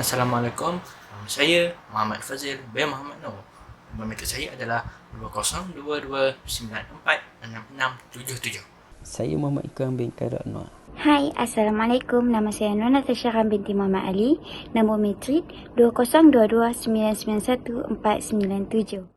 Assalamualaikum. Saya Muhammad Fazil bin Muhammad Noor. Nombor meter saya adalah 2022946677. Saya Muhammad Ikram bin Khairul Anwar. Hai, Assalamualaikum. Nama saya Nur Natasha binti Muhammad Ali. Nombor metrik 2022991497.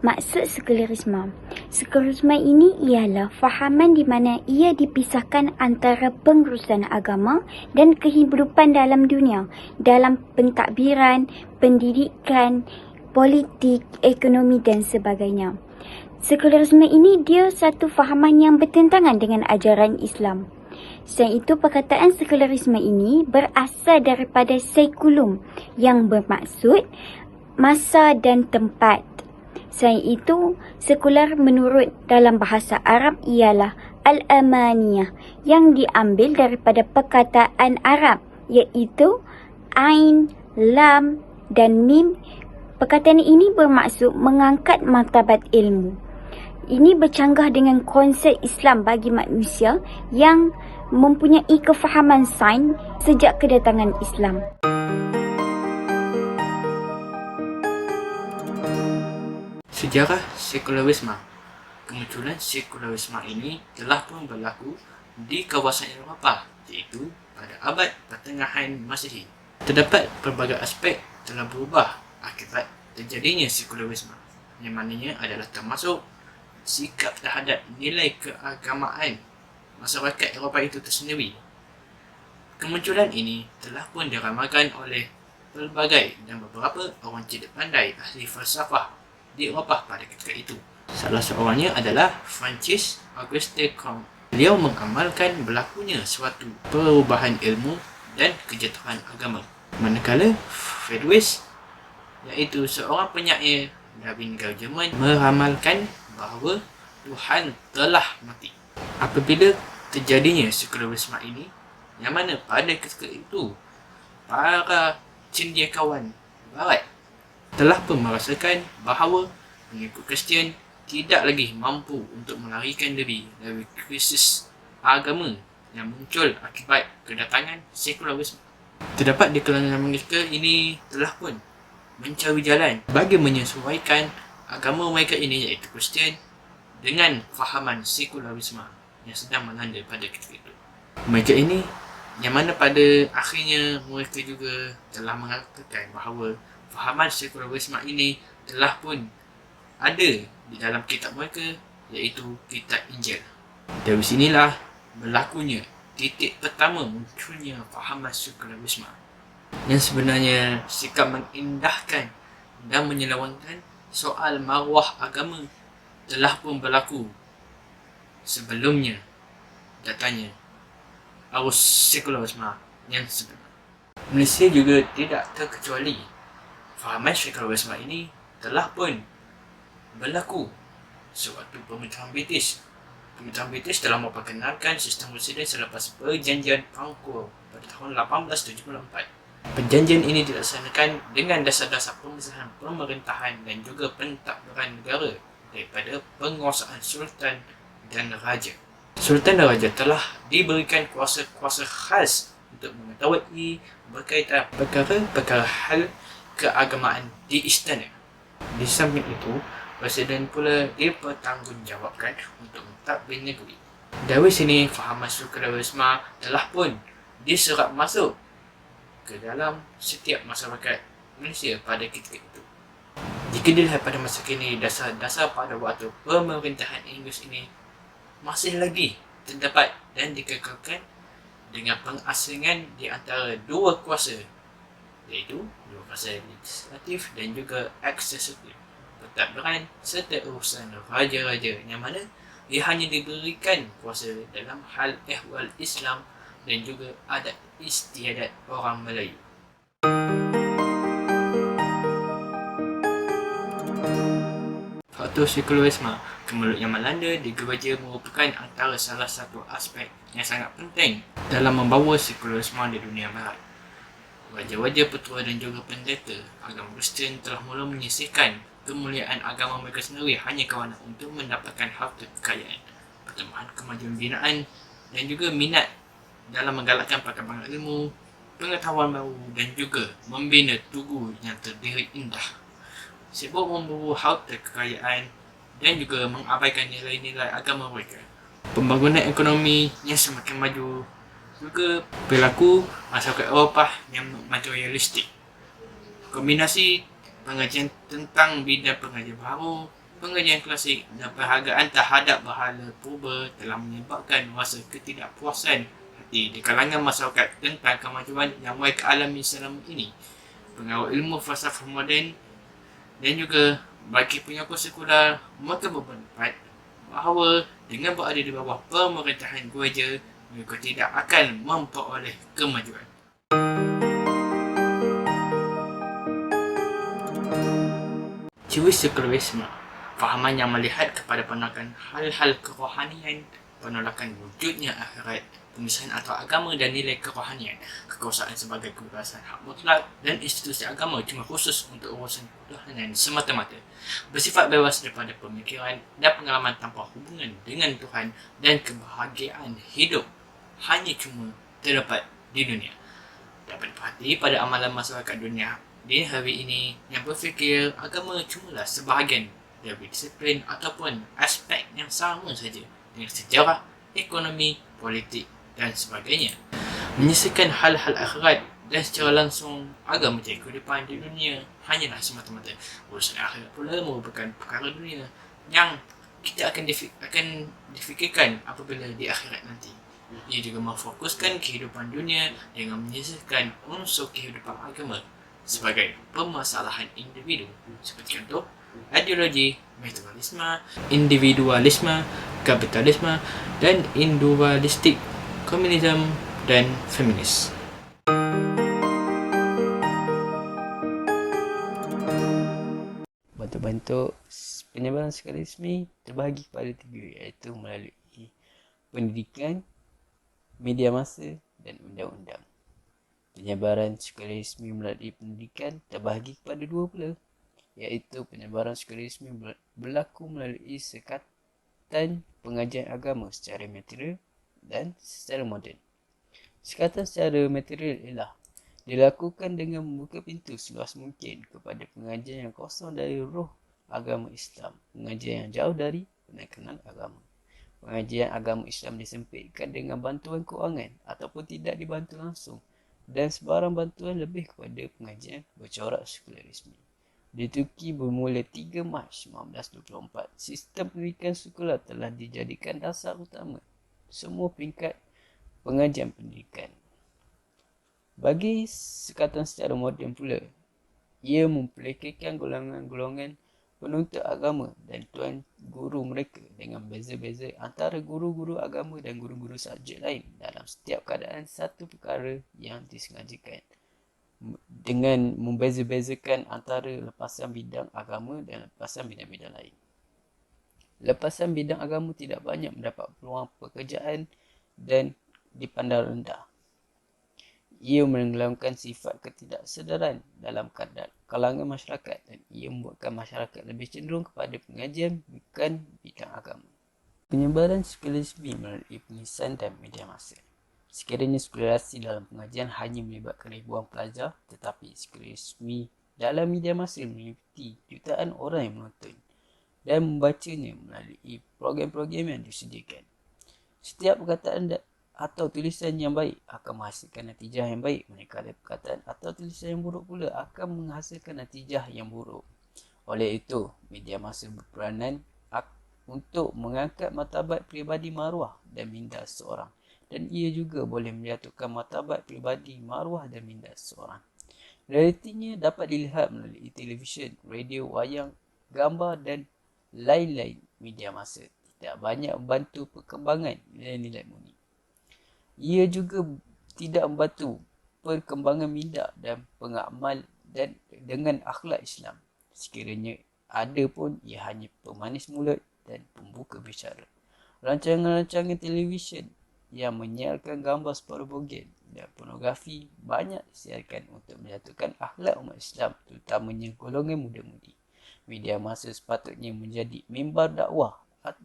Maksud sekularisme. Sekularisme ini ialah fahaman di mana ia dipisahkan antara pengurusan agama dan kehidupan dalam dunia, dalam pentadbiran, pendidikan, politik, ekonomi dan sebagainya. Sekularisme ini dia satu fahaman yang bertentangan dengan ajaran Islam. Selain itu, perkataan sekularisme ini berasal daripada sekulum yang bermaksud masa dan tempat. Selain itu, sekular menurut dalam bahasa Arab ialah al-amaniyah yang diambil daripada perkataan Arab iaitu Ain, Lam dan Mim. Perkataan ini bermaksud mengangkat martabat ilmu. Ini bercanggah dengan konsep Islam bagi manusia yang mempunyai kefahaman sains sejak kedatangan Islam. Sejarah sekularisme. Kemunculan sekularisme ini telah pun berlaku di kawasan Eropah, iaitu pada abad pertengahan Masihi. Terdapat pelbagai aspek telah berubah akibat terjadinya sekularisme, yang maknanya adalah termasuk sikap terhadap nilai keagamaan masyarakat Eropah itu tersendiri. Kemunculan ini telah pun diramalkan oleh pelbagai dan beberapa orang cerdik pandai ahli falsafah di Eropah pada ketika itu. Salah seorangnya adalah Francis Auguste Comte. Beliau mengamalkan berlakunya suatu perubahan ilmu dan kejatuhan agama. Manakala Friedrich, iaitu seorang penyair dari negara Jerman, meramalkan bahawa Tuhan telah mati. Apabila terjadinya sekularisme ini, yang mana pada ketika itu para cendekiawan Barat telah pun merasakan bahawa pengikut Kristian tidak lagi mampu untuk melarikan diri dari krisis agama yang muncul akibat kedatangan sekularisme. Terdapat di kalangan mereka ini telah pun mencari jalan bagi menyesuaikan agama mereka ini, iaitu Kristian, dengan fahaman sekularisme yang sedang melanda pada ketika itu. Mereka ini yang mana pada akhirnya mereka juga telah mengatakan bahawa fahaman sekularisme ini telah pun ada di dalam kitab mereka, iaitu kitab Injil. Dari sinilah berlakunya titik pertama munculnya fahaman sekularisme, yang sebenarnya sikap mengindahkan dan menyelewengkan soal maruah agama telah pun berlaku sebelumnya datangnya arus sekularisme yang sebenar. Malaysia juga tidak terkecuali. Fahaman sekularisme ini telah pun berlaku sewaktu pemerintahan British. Pemerintahan British telah memperkenalkan sistem residen selepas perjanjian Pangkur pada tahun 1874. Perjanjian ini dilaksanakan dengan dasar-dasar pemisahan pemerintahan dan juga pentadbiran negara daripada penguasaan Sultan dan Raja. Sultan dan Raja telah diberikan kuasa-kuasa khas untuk mengetahui berkaitan perkara-perkara hal keagamaan di istana. Di samping itu, Presiden pula dipertanggungjawabkan untuk mentadbir negeri. Dari sini, fahaman sekularisme telah pun diserap masuk ke dalam setiap masyarakat Malaysia pada ketika itu. Jika dilihat pada masa kini, dasar-dasar pada waktu pemerintahan Inggeris ini masih lagi terdapat dan dikekalkan dengan pengasingan di antara dua kuasa, iaitu dua kuasa legislatif dan juga eksekutif, pentadbiran serta urusan raja-raja, yang mana ia hanya diberikan kuasa dalam hal ehwal Islam dan juga adat istiadat orang Melayu. Faktor sekularisme, kemelut yang melanda di gereja merupakan antara salah satu aspek yang sangat penting dalam membawa sekularisme di dunia barat. Raja-raja, petua dan juga pendeta agama Kristian telah mula menyisihkan kemuliaan agama mereka sendiri hanya kerana untuk mendapatkan harta kekayaan. pertambahan kemajuan binaan dan juga minat dalam menggalakkan perkembangan ilmu, pengetahuan baru dan juga membina tugu yang terdiri indah. Sibuk memburu harta kekayaan dan juga mengabaikan nilai-nilai agama mereka. Pembangunan ekonomi yang semakin maju juga berlaku masyarakat Eropah yang materialistik. Kombinasi pengajian tentang bidang pengajian baru, pengajian klasik dan perhargaan terhadap berhala purba telah menyebabkan rasa ketidakpuasan hati di kalangan masyarakat tentang kemajuan yang mereka alami selama ini. Pengaruh ilmu falsafah moden dan juga bagi penyokong sekular, mereka berpendapat bahawa dengan berada di bawah pemerintahan gereja, mereka tidak akan memperoleh kemajuan. Ciri sekularisme, fahaman yang melihat kepada penolakan hal-hal kerohanian, penolakan wujudnya akhirat, pemisahan antara agama dan nilai kerohanian, kekuasaan sebagai kebebasan hak mutlak dan institusi agama cuma khusus untuk urusan ketuhanan semata-mata, bersifat bebas daripada pemikiran dan pengalaman tanpa hubungan dengan Tuhan, dan kebahagiaan hidup hanya cuma terdapat di dunia. Dapat diperhati pada amalan masyarakat dunia di hari ini yang berfikir agama cumalah sebahagian dari disiplin ataupun aspek yang sama saja dengan sejarah, ekonomi, politik dan sebagainya. Menyelesaikan hal-hal akhirat dan secara langsung agama menjadi kehidupan di dunia hanyalah semata-mata urusan akhirat pula merupakan perkara dunia yang kita akan difikirkan apabila di akhirat nanti. Ia juga memfokuskan kehidupan dunia dengan menyelesaikan unsur kehidupan agama sebagai permasalahan individu, seperti contoh ideologi materialisme, individualisme, kapitalisme dan individualistik, komunisme dan feminis. Bentuk-bentuk penyebaran sekularisme terbahagi kepada 3, iaitu melalui pendidikan, media massa dan undang-undang. Penyebaran sekularisme melalui pendidikan terbahagi kepada 2 pula, iaitu penyebaran sekularisme berlaku melalui sekatan pengajian agama secara material dan secara moden. Sekatan secara material ialah dilakukan dengan membuka pintu seluas mungkin kepada pengajian yang kosong dari roh agama Islam, pengajian yang jauh dari penekanan agama. Pengajian agama Islam disempitkan dengan bantuan kewangan ataupun tidak dibantu langsung, dan sebarang bantuan lebih kepada pengajian bercorak sekularisme. Di Turki bermula 3 Mac 1924, sistem pendidikan sekular telah dijadikan dasar utama semua peringkat pengajian pendidikan. Bagi sekatan secara moden pula, ia memperkirakan golongan-golongan penuntut agama dan tuan guru mereka dengan beza-beza antara guru-guru agama dan guru-guru subjek lain dalam setiap keadaan satu perkara yang disengajakan, dengan membeza-bezakan antara lepasan bidang agama dan lepasan bidang-bidang lain. Lepasan bidang agama tidak banyak mendapat peluang pekerjaan dan dipandang rendah. Ia menenggelamkan sifat ketidaksedaran dalam kalangan masyarakat dan ia membuatkan masyarakat lebih cenderung kepada pengajian bukan bidang agama. Penyebaran sekularisme melalui pengisahan dan media massa. Sekiranya sekularisasi dalam pengajian hanya melibatkan ribuan pelajar, tetapi sekularisme dalam media massa meliputi jutaan orang yang menonton dan membacanya melalui program-program yang disediakan. Setiap perkataan atau tulisan yang baik akan menghasilkan natijah yang baik, manakala perkataan atau tulisan yang buruk pula akan menghasilkan natijah yang buruk. Oleh itu, media massa berperanan untuk mengangkat martabat peribadi maruah dan minda seseorang, dan ia juga boleh menjatuhkan martabat peribadi maruah dan minda seseorang. Realitinya dapat dilihat melalui televisyen, radio, wayang, gambar dan lain-lain. Media massa tidak banyak membantu perkembangan nilai-nilai murni. Ia juga tidak membantu perkembangan minda dan pengamal dan dengan akhlak Islam. Sekiranya ada pun, ia hanya pemanis mulut dan pembuka bicara. Rancangan-rancangan televisyen yang menyiarkan gambar separuh bogen dan pornografi banyak disiarkan untuk menjatuhkan akhlak umat Islam, terutamanya golongan muda-mudi. Media massa sepatutnya menjadi mimbar dakwah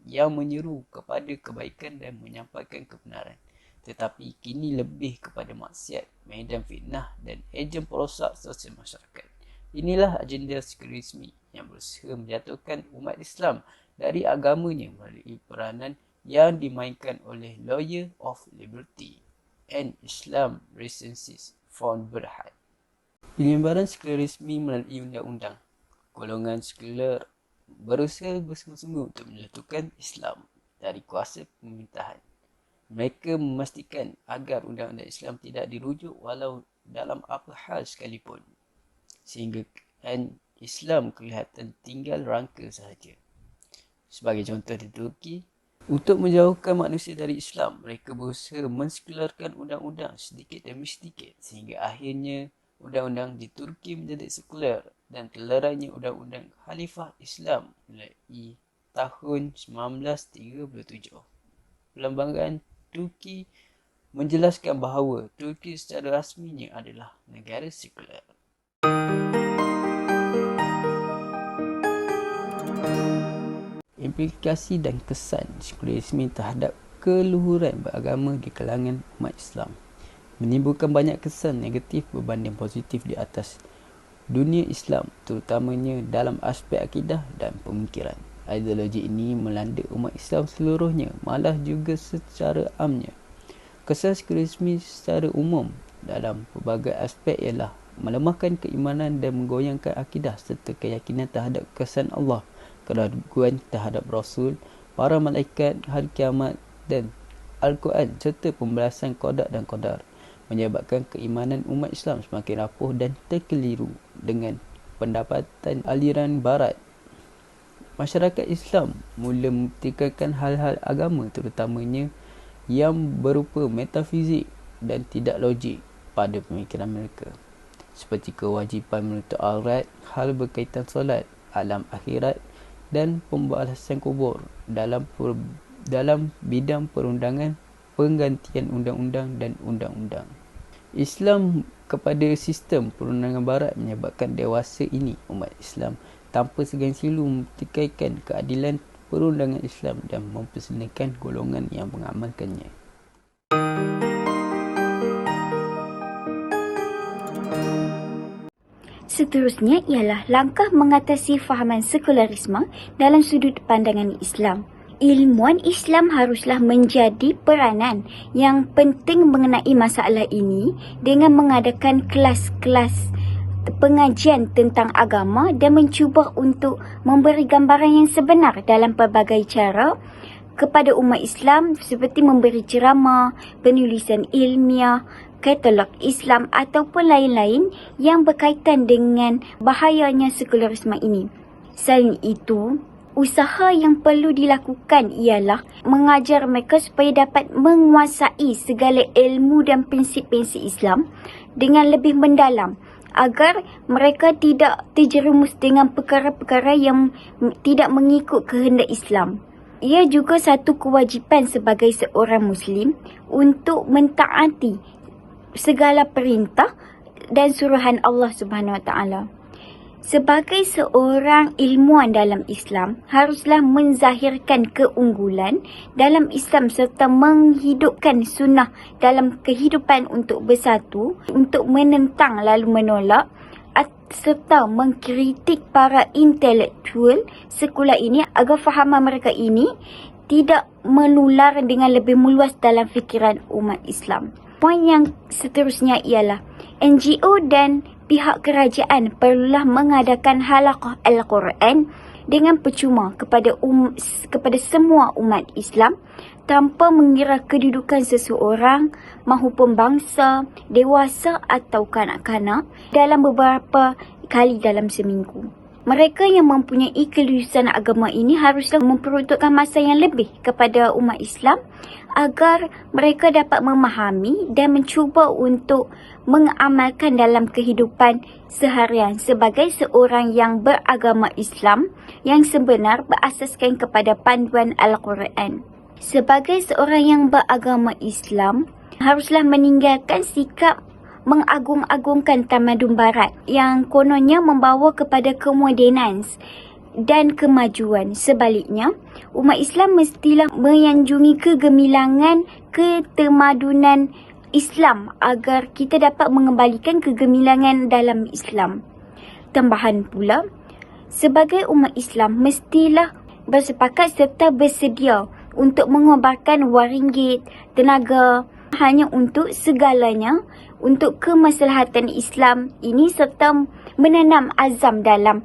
yang menyeru kepada kebaikan dan menyampaikan kebenaran. Tetapi kini lebih kepada maksiat, medan fitnah dan ejen perosak sosial masyarakat. Inilah agenda sekularisme yang berusaha menjatuhkan umat Islam dari agamanya melalui peranan yang dimainkan oleh Lawyer of Liberty and Islam Recensis Fond Berhad. Penyebaran sekularisme melalui undang-undang. Golongan sekular berusaha bersungguh-sungguh untuk menjatuhkan Islam dari kuasa pemerintahan. Mereka memastikan agar undang-undang Islam tidak dirujuk walau dalam apa hal sekalipun, sehingga Islam kelihatan tinggal rangka sahaja. Sebagai contoh di Turki, untuk menjauhkan manusia dari Islam, mereka berusaha mensekularkan undang-undang sedikit demi sedikit sehingga akhirnya undang-undang di Turki menjadi sekular dan telerainya undang-undang Khalifah Islam mulai tahun 1937. Perlembagaan Turki menjelaskan bahawa Turki secara rasminya adalah negara sekular. Implikasi dan kesan sekularisme terhadap keluhuran beragama di kalangan umat Islam menimbulkan banyak kesan negatif berbanding positif di atas dunia Islam, terutamanya dalam aspek akidah dan pemikiran. Ideologi ini melanda umat Islam seluruhnya, malah juga secara amnya. Kesan sekularisme secara umum dalam pelbagai aspek ialah melemahkan keimanan dan menggoyangkan akidah serta keyakinan terhadap kesan Allah, keraguan terhadap Rasul, para malaikat, hari kiamat dan Al-Quran serta pembalasan qada dan qadar, menyebabkan keimanan umat Islam semakin rapuh dan terkeliru dengan pendapatan aliran barat. Masyarakat Islam mula mempertikaikan hal-hal agama terutamanya yang berupa metafizik dan tidak logik pada pemikiran mereka, seperti kewajipan menutup aurat, hal berkaitan solat, alam akhirat dan pembalasan kubur dalam bidang perundangan, penggantian undang-undang dan undang-undang. Islam kepada sistem perundangan barat menyebabkan dewasa ini umat Islam tanpa segan silu mempertikaikan keadilan perundangan Islam dan mempersenakan golongan yang mengamalkannya. Seterusnya ialah langkah mengatasi fahaman sekularisme dalam sudut pandangan Islam. Ilmuwan Islam haruslah menjadi peranan yang penting mengenai masalah ini dengan mengadakan kelas-kelas pengajian tentang agama dan mencuba untuk memberi gambaran yang sebenar dalam pelbagai cara kepada umat Islam, seperti memberi ceramah, penulisan ilmiah, katalog Islam ataupun lain-lain yang berkaitan dengan bahayanya sekularisme ini. Selain itu, usaha yang perlu dilakukan ialah mengajar mereka supaya dapat menguasai segala ilmu dan prinsip-prinsip Islam dengan lebih mendalam, agar mereka tidak terjerumus dengan perkara-perkara yang tidak mengikut kehendak Islam. Ia juga satu kewajipan sebagai seorang Muslim untuk mentaati segala perintah dan suruhan Allah Subhanahu Wa Taala. Sebagai seorang ilmuwan dalam Islam, haruslah menzahirkan keunggulan dalam Islam serta menghidupkan sunnah dalam kehidupan untuk bersatu, untuk menentang lalu menolak serta mengkritik para intelektual sekular ini agar fahaman mereka ini tidak menular dengan lebih meluas dalam fikiran umat Islam. Poin yang seterusnya ialah NGO dan pihak kerajaan perlulah mengadakan halaqah Al-Quran dengan percuma kepada semua umat Islam tanpa mengira kedudukan seseorang mahupun bangsa, dewasa atau kanak-kanak dalam beberapa kali dalam seminggu. Mereka yang mempunyai kelulusan agama ini haruslah memperuntukkan masa yang lebih kepada umat Islam agar mereka dapat memahami dan mencuba untuk mengamalkan dalam kehidupan seharian sebagai seorang yang beragama Islam yang sebenar berasaskan kepada panduan Al-Quran. Sebagai seorang yang beragama Islam, haruslah meninggalkan sikap mengagung-agungkan tamadun barat yang kononnya membawa kepada kemodenan dan kemajuan. Sebaliknya, umat Islam mestilah menyanjungi kegemilangan, ketemadunan Islam agar kita dapat mengembalikan kegemilangan dalam Islam. Tambahan pula, sebagai umat Islam mestilah bersepakat serta bersedia untuk mengorbankan wang ringgit, tenaga, hanya untuk segalanya, untuk kemaslahatan Islam ini serta menanam azam dalam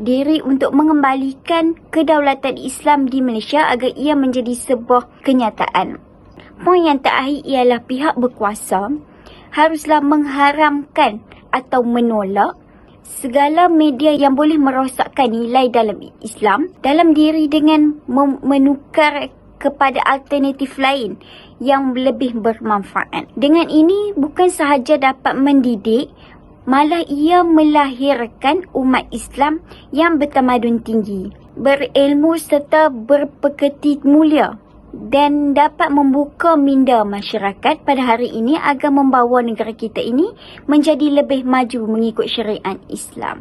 diri untuk mengembalikan kedaulatan Islam di Malaysia agar ia menjadi sebuah kenyataan. Poin yang terakhir ialah pihak berkuasa haruslah mengharamkan atau menolak segala media yang boleh merosakkan nilai dalam Islam dalam diri dengan menukar kepada alternatif lain yang lebih bermanfaat. Dengan ini bukan sahaja dapat mendidik, malah ia melahirkan umat Islam yang bertamadun tinggi, berilmu serta berpekerti mulia dan dapat membuka minda masyarakat pada hari ini agar membawa negara kita ini menjadi lebih maju mengikut syariat Islam.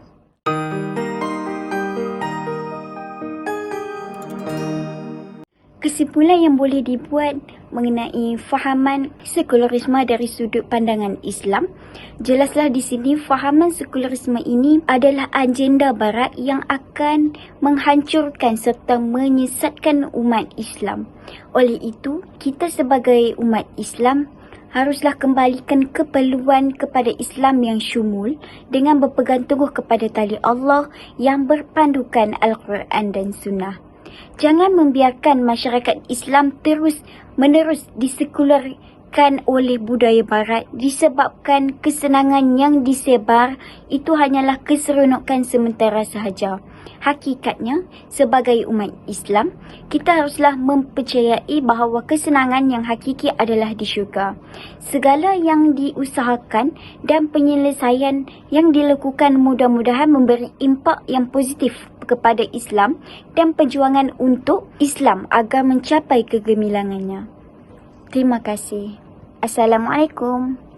Kesimpulan yang boleh dibuat mengenai fahaman sekularisme dari sudut pandangan Islam, jelaslah di sini fahaman sekularisme ini adalah agenda barat yang akan menghancurkan serta menyesatkan umat Islam. Oleh itu, kita sebagai umat Islam haruslah kembalikan keperluan kepada Islam yang syumul dengan berpegang teguh kepada tali Allah yang berpandukan Al-Quran dan Sunnah. Jangan membiarkan masyarakat Islam terus-menerus disekularkan oleh budaya barat disebabkan kesenangan yang disebar itu hanyalah keseronokan sementara sahaja. Hakikatnya, sebagai umat Islam, kita haruslah mempercayai bahawa kesenangan yang hakiki adalah di syurga. Segala yang diusahakan dan penyelesaian yang dilakukan mudah-mudahan memberi impak yang positif kepada Islam dan perjuangan untuk Islam agar mencapai kegemilangannya. Terima kasih. Assalamualaikum.